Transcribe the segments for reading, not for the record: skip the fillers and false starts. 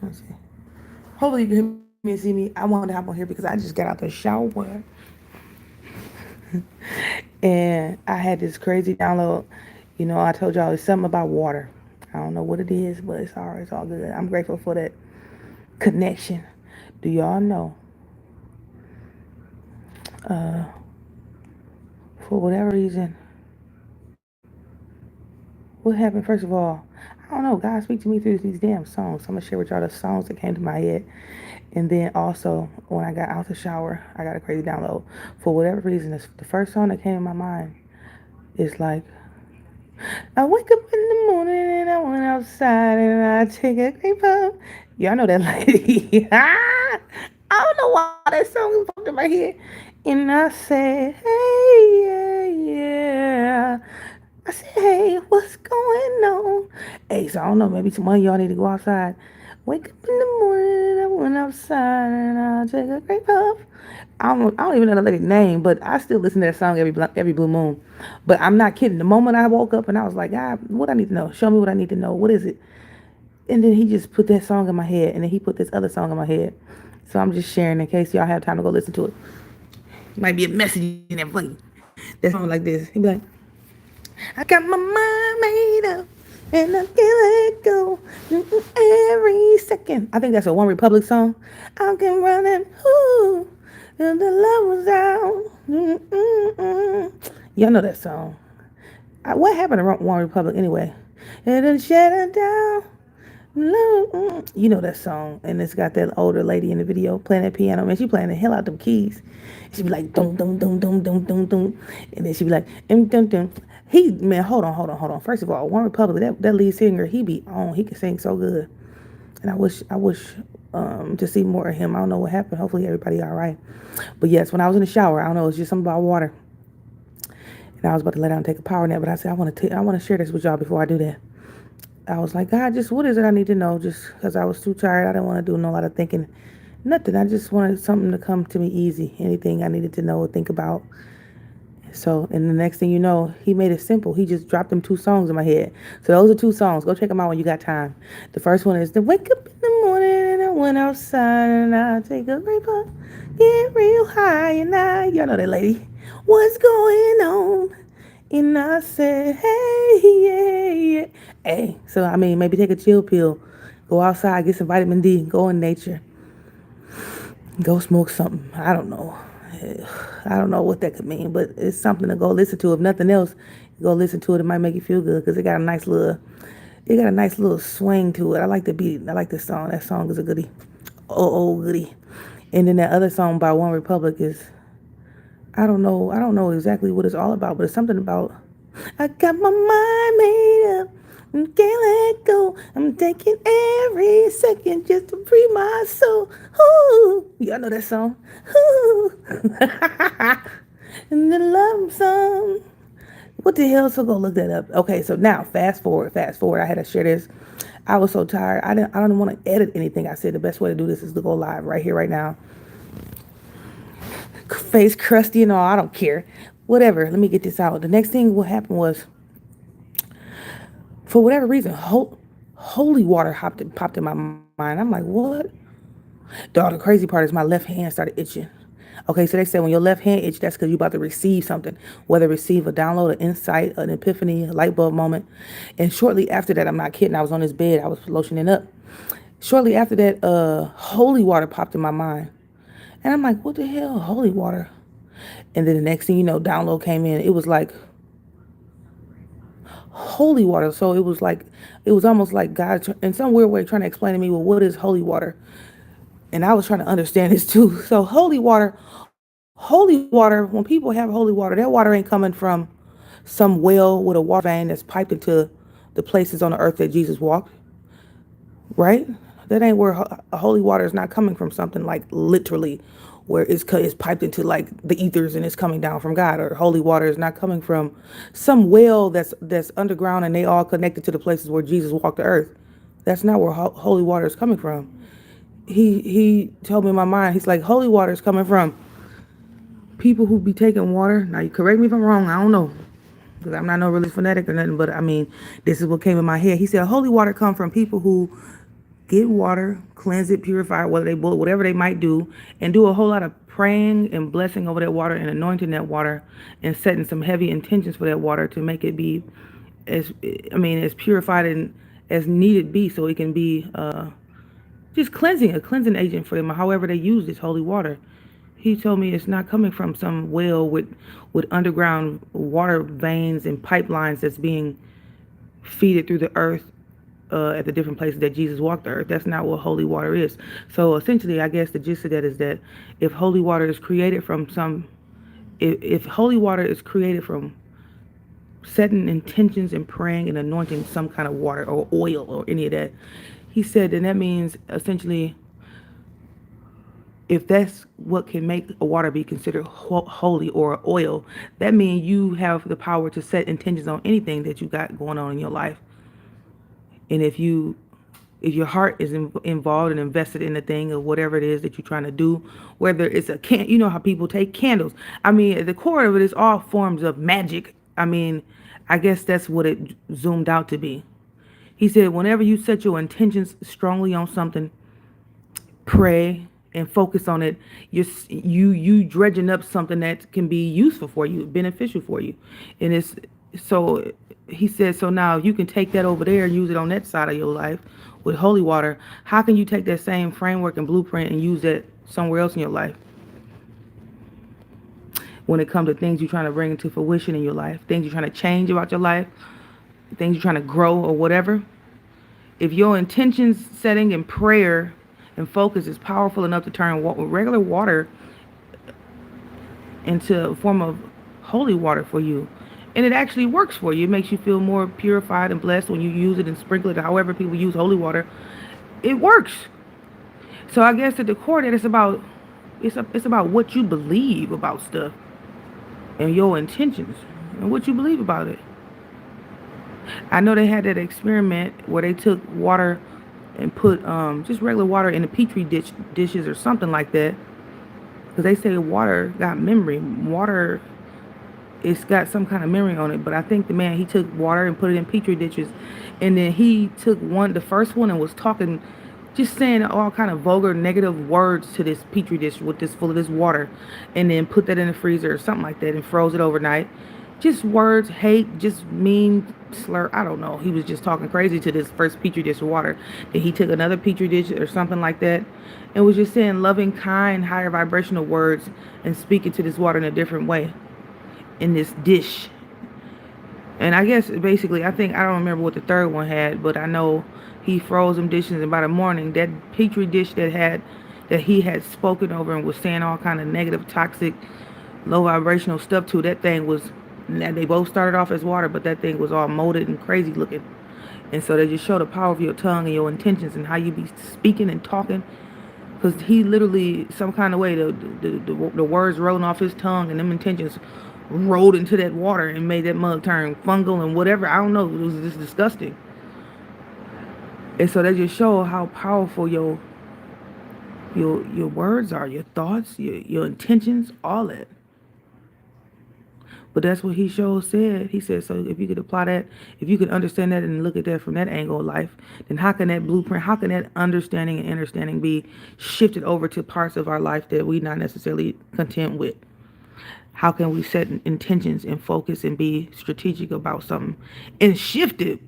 Let's see. Hopefully you can hear me and see me. I wanted to hop on here because I just got out the shower and I had this crazy download. You know, I told y'all it's something about water. I don't know what it is, but it's all right. It's all good. I'm grateful for that connection. Do y'all know? Uh, for whatever reason, what happened? First of all, I don't know. God speak to me through these damn songs. So I'm gonna share with y'all the songs that came to my head. And then also, when I got out the shower, I got a crazy download. For whatever reason, the first song that came in my mind is like, I wake up in the morning and I went outside and I take a great puff. Y'all know that lady. I don't know why that song popped in my head. And I said, hey, yeah, yeah. I said, hey, what's going on? Hey, so I don't know, maybe some of y'all need to go outside. Wake up in the morning and I went outside and I take a great puff. I don't even know the lady's name, but I still listen to that song every blue moon. But I'm not kidding. The moment I woke up and I was like, God, what I need to know? Show me what I need to know. What is it? And then he just put that song in my head, and then he put this other song in my head. So I'm just sharing in case y'all have time to go listen to it. Might be a message in there for you. That song like this. He'd be like, I got my mind made up. And I can't let go every second. I think that's a One Republic song. I can run and ooh, and the love was out. Y'all know that song. What happened to One Republic anyway? It done shattered down. You know that song, and it's got that older lady in the video playing that piano. Man, she playing the hell out them keys. She be like, dum dum dum dum dum dum dum, and then she be like, dum dum. Man, hold on. First of all, One Republic, that lead singer, he be on. He can sing so good, and I wish to see more of him. I don't know what happened. Hopefully everybody all right. But yes, when I was in the shower, I don't know, it's just something about water, and I was about to let out and take a power nap, but I said I want to share this with y'all before I do that. I was like, God, just what is it I need to know? Just because I was too tired. I didn't want to do a lot of thinking. Nothing. I just wanted something to come to me easy. Anything I needed to know or think about. So, and the next thing you know, he made it simple. He just dropped them two songs in my head. So those are two songs. Go check them out when you got time. The first one is the wake up in the morning and I went outside and I take a great puff, get real high and y'all know that lady. What's going on? And I said, hey, yeah, yeah. Hey, so I mean, maybe take a chill pill, go outside, get some vitamin D, go in nature, go smoke something. I don't know. I don't know what that could mean, but it's something to go listen to. If nothing else, go listen to it. It might make you feel good because it got a nice little swing to it. I like the beat. I like this song. That song is a goodie. Oh, goodie. And then that other song by One Republic is, I don't know exactly what it's all about, but it's something about, I got my mind made up. Can't let go. I'm taking every second just to free my soul. Ooh, y'all know that song. Ooh. And the love song. What the hell? So go look that up. Okay, so now fast forward. I had to share this. I was so tired. I don't want to edit anything. I said the best way to do this is to go live right here, right now. Face crusty and all. I don't care. Whatever. Let me get this out. The next thing what happened was, for whatever reason, holy water popped in my mind. I'm like, what? Dog, the crazy part is my left hand started itching. Okay, so they said when your left hand itch, that's because you're about to receive something, whether receive a download, an insight, an epiphany, a light bulb moment. And shortly after that, I'm not kidding, I was on this bed, I was lotioning up. Shortly after that, holy water popped in my mind. And I'm like, what the hell, holy water? And then the next thing you know, download came in. It was like holy water. So it was almost like God in some weird way trying to explain to me, well, what is holy water? And I was trying to understand this too. So holy water, when people have holy water, that water ain't coming from some well with a water vein that's piped into the places on the earth that Jesus walked, right? That ain't where holy water is not coming from something like literally where it's piped into like the ethers and it's coming down from God, or holy water is not coming from some well that's underground and they all connected to the places where Jesus walked the earth. That's not where holy water is coming from. He told me in my mind, he's like, holy water is coming from people who be taking water. Now you correct me if I'm wrong, I don't know, because I'm not no religious fanatic or nothing, but I mean, this is what came in my head. He said holy water come from people who get water, cleanse it, purify it, whether they boil, whatever they might do, and do a whole lot of praying and blessing over that water and anointing that water and setting some heavy intentions for that water to make it be as purified and as needed be, so it can be just a cleansing agent for them, however they use this holy water. He told me it's not coming from some well with underground water veins and pipelines that's being feeded through the earth at the different places that Jesus walked the earth. That's not what holy water is. So essentially, I guess the gist of that is that if holy water is created from if holy water is created from setting intentions and praying and anointing some kind of water or oil or any of that, he said, then that means essentially, if that's what can make a water be considered holy or oil, that means you have the power to set intentions on anything that you got going on in your life. And if your heart is involved and invested in the thing or whatever it is that you're trying to do, whether it's you know how people take candles. I mean, at the core of it is all forms of magic. I mean, I guess that's what it zoomed out to be. He said, whenever you set your intentions strongly on something, pray and focus on it, you dredging up something that can be useful for you, beneficial for you. And it's so he said, so now you can take that over there and use it on that side of your life with holy water. How can you take that same framework and blueprint and use that somewhere else in your life? When it comes to things you're trying to bring into fruition in your life, things you're trying to change about your life, things you're trying to grow or whatever. If your intentions setting and prayer and focus is powerful enough to turn regular water into a form of holy water for you, and it actually works for you, it makes you feel more purified and blessed when you use it and sprinkle it, however people use holy water, it works. So I guess at the core that it's about what you believe about stuff and your intentions and what you believe about it. I know they had that experiment where they took water and put just regular water in the petri dishes or something like that, because they say water got memory. Water, it's got some kind of memory on it. But I think the man, he took water and put it in petri dishes, and then he took the first one, and was talking, just saying all kind of vulgar, negative words to this petri dish full of this water, and then put that in the freezer or something like that and froze it overnight. Just words, hate, just mean, slur, I don't know. He was just talking crazy to this first petri dish of water. Then he took another petri dish or something like that and was just saying loving, kind, higher vibrational words and speaking to this water in a different way in this dish. And I guess basically, I don't remember what the third one had, but I know he froze them dishes, and by the morning, that petri dish that he had spoken over and was saying all kind of negative, toxic, low vibrational stuff to, that thing was, they both started off as water, but that thing was all molded and crazy looking. And so they just show the power of your tongue and your intentions and how you be speaking and talking. Because he literally, some kind of way, the words rolling off his tongue and them intentions rolled into that water and made that mug turn fungal and whatever. I don't know. It was just disgusting. And so they just show how powerful your words are, your thoughts, your intentions, all that. But that's what he said. He said, so if you could apply that, if you could understand that and look at that from that angle of life, then how can that blueprint, how can that understanding and understanding be shifted over to parts of our life that we're not necessarily content with? How can we set intentions and focus and be strategic about something and shift it?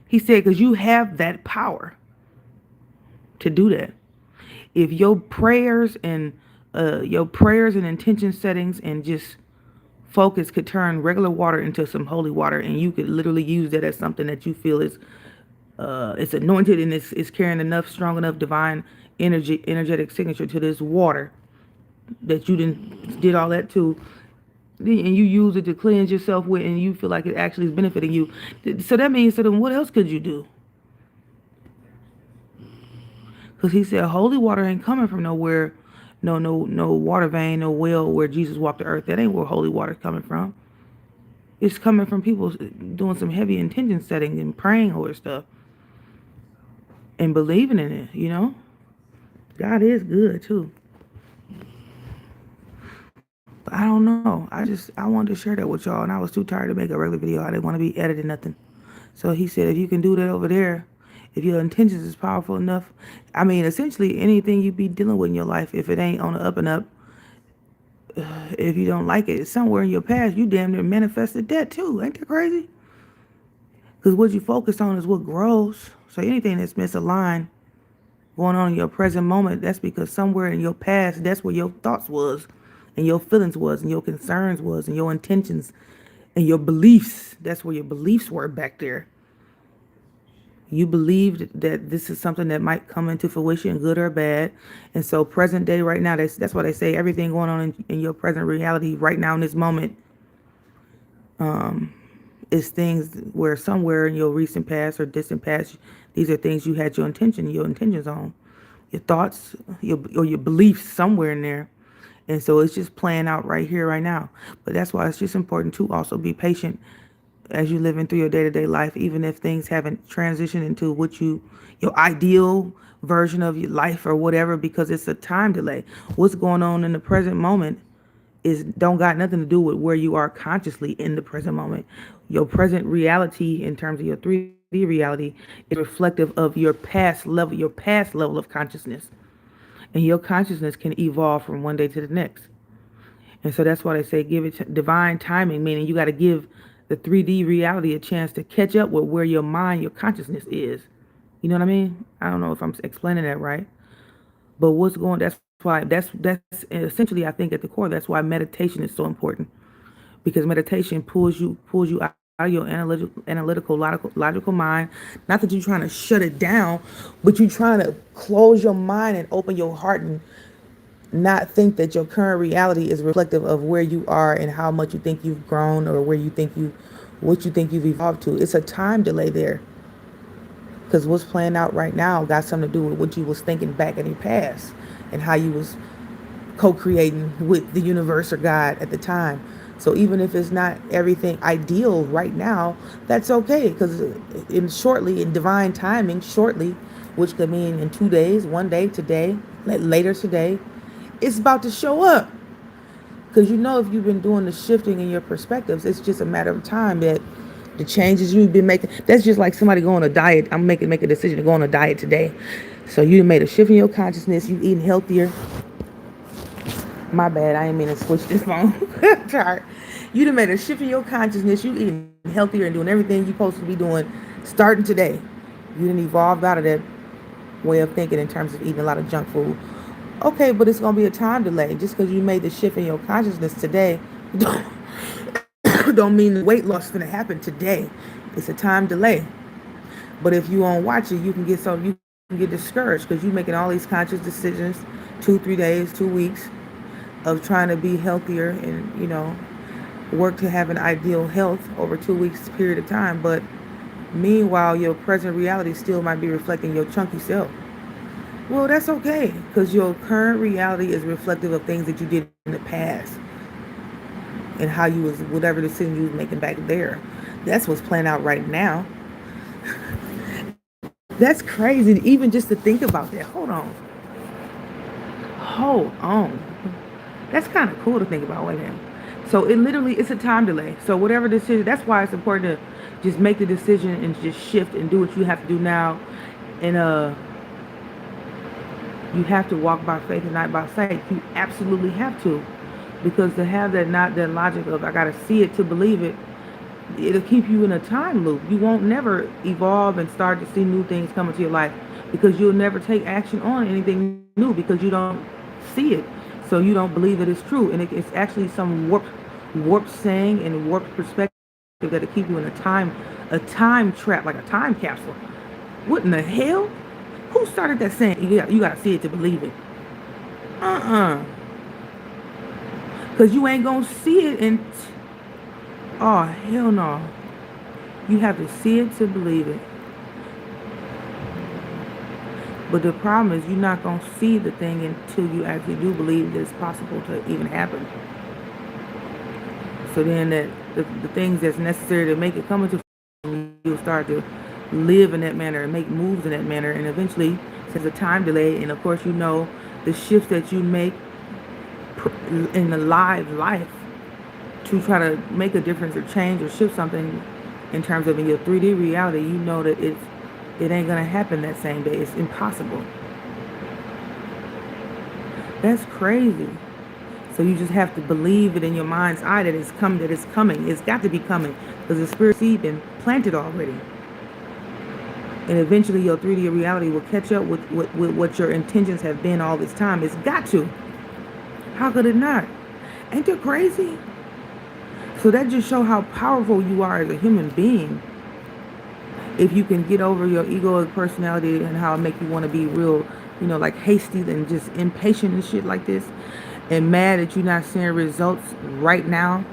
He said, because you have that power to do that. If your prayers and intention settings and just focus could turn regular water into some holy water, and you could literally use that as something that you feel is it's anointed and it's carrying enough strong enough divine energetic signature to this water that you did all that to, and you use it to cleanse yourself with, and you feel like it actually is benefiting you. So that means, so then what else could you do? Because he said holy water ain't coming from nowhere. No water vein, no well where Jesus walked the earth. That ain't where holy water is coming from. It's coming from people doing some heavy intention setting and praying over stuff and believing in it, you know? God is good too. But I don't know. I wanted to share that with y'all, and I was too tired to make a regular video. I didn't want to be editing nothing. So he said, if you can do that over there, if your intentions is powerful enough, I mean, essentially anything you be dealing with in your life, if it ain't on the up and up, if you don't like it, somewhere in your past, you damn near manifested that too. Ain't that crazy? Because what you focus on is what grows. So anything that's misaligned going on in your present moment, that's because somewhere in your past, that's where your thoughts was, and your feelings was, and your concerns was, and your intentions, and your beliefs. That's where your beliefs were back there. You believed that this is something that might come into fruition, good or bad. And so present day right now, that's why they say everything going on in your present reality right now in this moment is things where somewhere in your recent past or distant past, these are things you had your intentions on, your thoughts, or your beliefs somewhere in there. And so it's just playing out right here, right now. But that's why it's just important to also be patient as you living through your day-to-day life, even if things haven't transitioned into your ideal version of your life or whatever, because it's a time delay. What's going on in the present moment is don't got nothing to do with where you are consciously in the present moment. Your present reality in terms of your 3D reality is reflective of your past level of consciousness. And your consciousness can evolve from one day to the next. And so that's why they say give it divine timing, meaning you got to give the 3D reality a chance to catch up with where your mind, your consciousness is. You know what I mean? I don't know if I'm explaining that right. But that's essentially, I think at the core, that's why meditation is so important. Because meditation pulls you out of your analytical logical mind. Not that you're trying to shut it down, but you're trying to close your mind and open your heart and not think that your current reality is reflective of where you are and how much you think you've grown or what you think you've evolved to. It's a time delay there. Because what's playing out right now got something to do with what you was thinking back in your past and how you was co-creating with the universe or God at the time. So even if it's not everything ideal right now, that's okay. Because in divine timing, shortly, which could mean in 2 days, 1 day, today, later today, it's about to show up. Because if you've been doing the shifting in your perspectives, it's just a matter of time that the changes you've been making. That's just like somebody going on a diet. I'm make a decision to go on a diet today. So you made a shift in your consciousness. You eating healthier. My bad. I didn't mean to switch this phone. Sorry. You done made a shift in your consciousness. You eating healthier and doing everything you're supposed to be doing starting today. You didn't evolve out of that way of thinking in terms of eating a lot of junk food. Okay, but it's going to be a time delay. Just because you made the shift in your consciousness today don't mean the weight loss is going to happen today. It's a time delay. But if you don't watch it, you can get discouraged because you're making all these conscious decisions 2-3 days, 2 weeks of trying to be healthier and, work to have an ideal health over 2 weeks period of time. But meanwhile, your present reality still might be reflecting your chunky self. Well, that's okay, because your current reality is reflective of things that you did in the past and how you was, whatever decision you was making back there. That's what's playing out right now. That's crazy, even just to think about that. Hold on. That's kind of cool to think about. Wait a minute. So it's a time delay. So whatever decision, that's why it's important to just make the decision and just shift and do what you have to do now. And you have to walk by faith and not by sight. You absolutely have to. Because to have that logic of I gotta see it to believe it, it'll keep you in a time loop. You won't never evolve and start to see new things come into your life because you'll never take action on anything new because you don't see it. So you don't believe that it's true. And it's actually some warped saying and warped perspective that'll keep you in a time trap, like a time capsule. What in the hell? Who started that saying? You gotta see it to believe it. Because you ain't gonna see it and oh hell no. You have to see it to believe it. But the problem is you're not gonna see the thing until you actually do believe that it's possible to even happen. So then the things that's necessary to make it come into fruition, you'll start to live in that manner and make moves in that manner, and eventually there's a time delay. And of course the shifts that you make in the live life to try to make a difference or change or shift something in terms of in your 3D reality, that It ain't going to happen that same day. It's impossible. That's crazy. So you just have to believe it in your mind's eye that it's coming, that it's coming. It's got to be coming because the spirit seed been planted already. And eventually your 3D reality will catch up with what your intentions have been all this time. It's got to. How could it not? Ain't that crazy? So that just shows how powerful you are as a human being. If you can get over your egoic personality and how it make you want to be real, like hasty and just impatient and shit like this, and mad that you're not seeing results right now.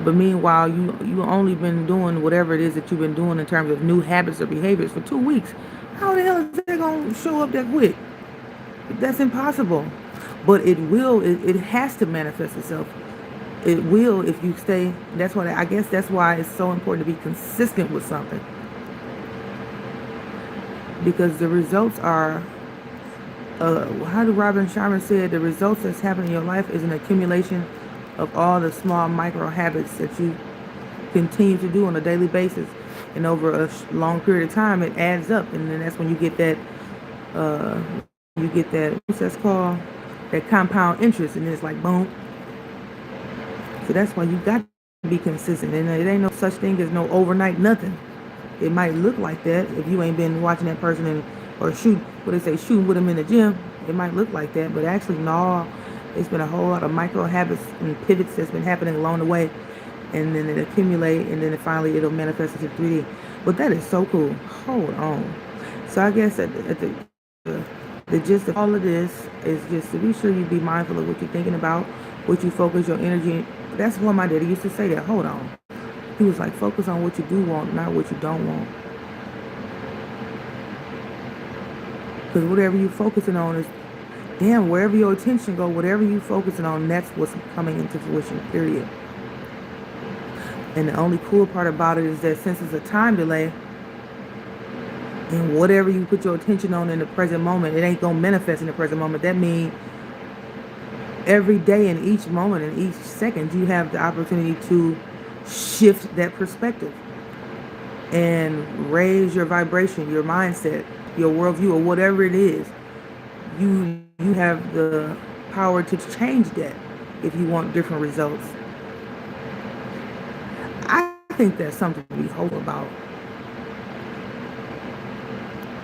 But meanwhile, you only been doing whatever it is that you've been doing in terms of new habits or behaviors for 2 weeks. How the hell is that going to show up that quick? That's impossible. But it will. It has to manifest itself. It will if you stay. That's why I guess that's why it's so important to be consistent with something. Because the results are, how did Robin Sharma say, the results that's happening in your life is an accumulation of all the small micro habits that you continue to do on a daily basis. And over a long period of time, it adds up. And then that's when you get that, what's that called? That compound interest. And it's like, boom. So that's why you got to be consistent. And it ain't no such thing as no overnight nothing. It might look like that if you ain't been watching that person or shooting with them in the gym. It might look like that, but actually, no. It's been a whole lot of micro habits and pivots that's been happening along the way, and then it accumulate, and then it'll manifest into 3D. But that is so cool. Hold on. So I guess at the gist of all of this is just to be sure you be mindful of what you're thinking about, what you focus your energy. That's what my daddy used to say. That. Hold on. He was like, focus on what you do want, not what you don't want. Because whatever you're focusing on is, wherever your attention go, whatever you're focusing on, that's what's coming into fruition, period. And the only cool part about it is that since it's a time delay, and whatever you put your attention on in the present moment, it ain't going to manifest in the present moment. That means every day in each moment, in each second, you have the opportunity to shift that perspective and raise your vibration, your mindset, your worldview, or whatever it is. You have the power to change that if you want different results. I think that's something to be hopeful about.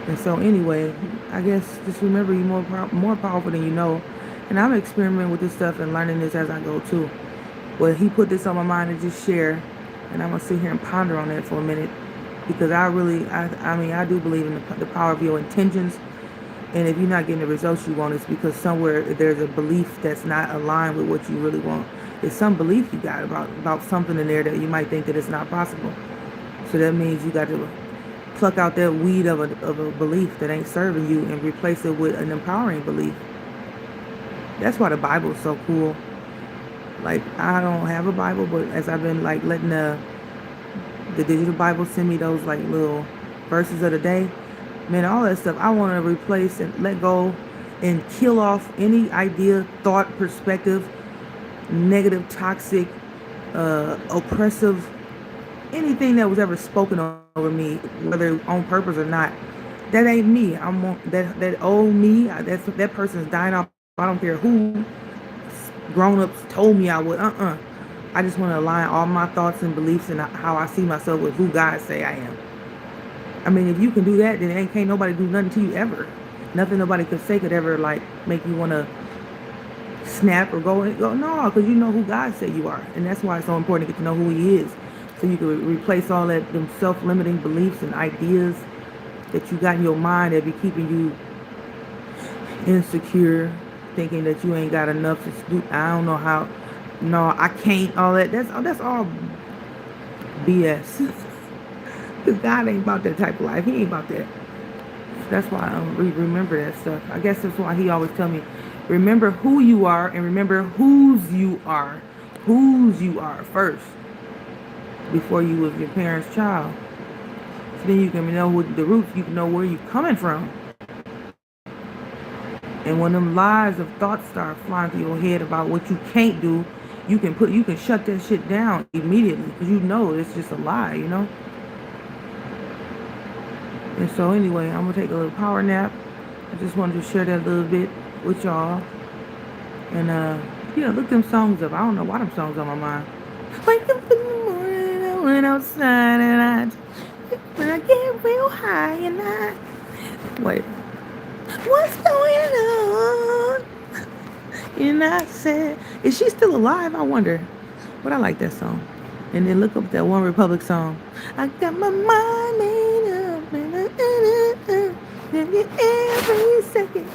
And so anyway, I guess just remember you're more powerful than you know. And I'm experimenting with this stuff and learning this as I go too. But he put this on my mind to just share, and I'm going to sit here and ponder on that for a minute, because I do believe in the power of your intentions. And if you're not getting the results you want, it's because somewhere there's a belief that's not aligned with what you really want. There's some belief you got about something in there that you might think that it's not possible. So that means you got to pluck out that weed of a belief that ain't serving you and replace it with an empowering belief. That's why the Bible is so cool. Like, I don't have a Bible, but as I've been like letting the digital Bible send me those like little verses of the day, man, all that stuff, I want to replace and let go and kill off any idea, thought, perspective, negative, toxic, oppressive, anything that was ever spoken over me, whether on purpose or not. That ain't me. That old me. That person's dying off. I don't care who grown-ups told me I would. I just want to align all my thoughts and beliefs and how I see myself with who God say I am. I mean, if you can do that, then can't nobody do nothing to you ever. Nothing nobody could say could ever like make you want to snap or go. No, because you know who God said you are, and that's why it's so important to get to know who He is, so you can replace all that them self-limiting beliefs and ideas that you got in your mind that be keeping you insecure, thinking that you ain't got enough to do. I don't know how. No, I can't. All that. That's all BS. Because God ain't about that type of life. He ain't about that. That's why we remember that stuff. I guess that's why He always tell me, remember who you are and remember whose you are. Whose you are first, before you was your parents' child. So then you can know what the roots. You can know where you're coming from. And when them lies of thoughts start flying through your head about what you can't do, you can shut that shit down immediately, because you know it's just a lie, you know. And so anyway, I'm gonna take a little power nap. I just wanted to share that a little bit with y'all. And look them songs up. I don't know why them songs on my mind. Wake up in the morning, I went outside and when I get real high and wait, what's going on? And I said, is she still alive? I wonder. But I like that song. And then look up that One Republic song. I got my mind made up and every second.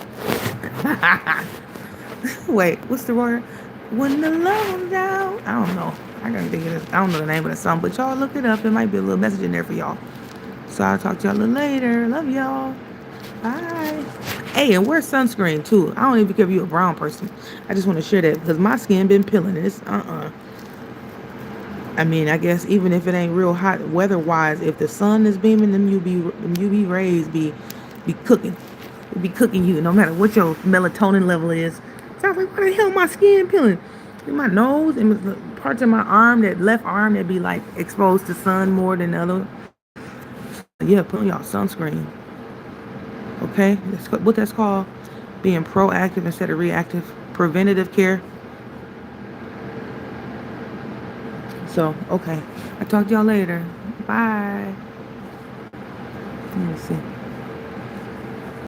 Wait, what's the word? When the love down. I don't know. I gotta think of this. I don't know the name of the song, but y'all look it up. It might be a little message in there for y'all. So I'll talk to y'all a little later. Love y'all. Bye. Hey, and wear sunscreen too. I don't even care if you're a brown person. I just want to share that because my skin been peeling. And it's I mean, I guess even if it ain't real hot weather-wise, if the sun is beaming, them UV rays be cooking. It be cooking you, no matter what your melatonin level is. So I was like, why the hell my skin peeling? In my nose and parts of my arm, that left arm that be like exposed to sun more than the other. Yeah, put on y'all sunscreen. Okay? That's what that's called. Being proactive instead of reactive. Preventative care. So, okay. I'll talk to y'all later. Bye. Let me see.